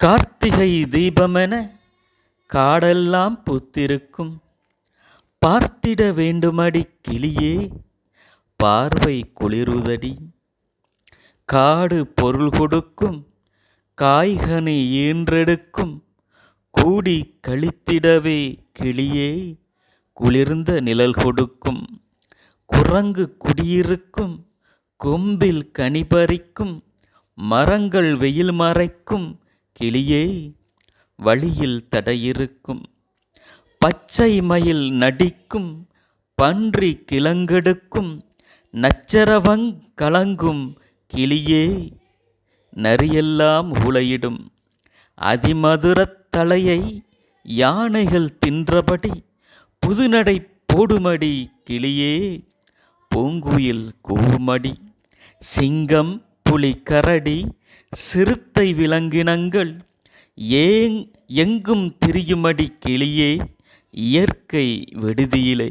கார்த்திகை தீபமென காடெல்லாம் பூத்திருக்கும். பார்த்திட வேண்டுமடி கிளியே, பார்வை குளிருதடி. காடு பொருள் கொடுக்கும், காய்கனி ஈன்றெடுக்கும். கூடி கழித்திடவே கிளியே, குளிர்ந்த நிழல் கொடுக்கும். குரங்கு குடியிருக்கும், கொம்பில் கனி பறிக்கும். மரங்கள் வெயில் மறைக்கும், கிளியே வழியில் தடையிருக்கும். பச்சை மயில் நடிக்கும், பன்றி கிழங்கெடுக்கும். நச்சரவங் கலங்கும், கிளியே நரியெல்லாம் உளையிடும். அதிமதுரத் தலையை யானைகள் தின்றபடி புதுநடை போடுமடி கிளியே, பூங்குயில் கூவுமடி. சிங்கம் புலி கரடி சிறுத்தை விலங்கினங்கள் எங்கும் திரியுமடி கிளியே, இயற்கை விடுதியிலே.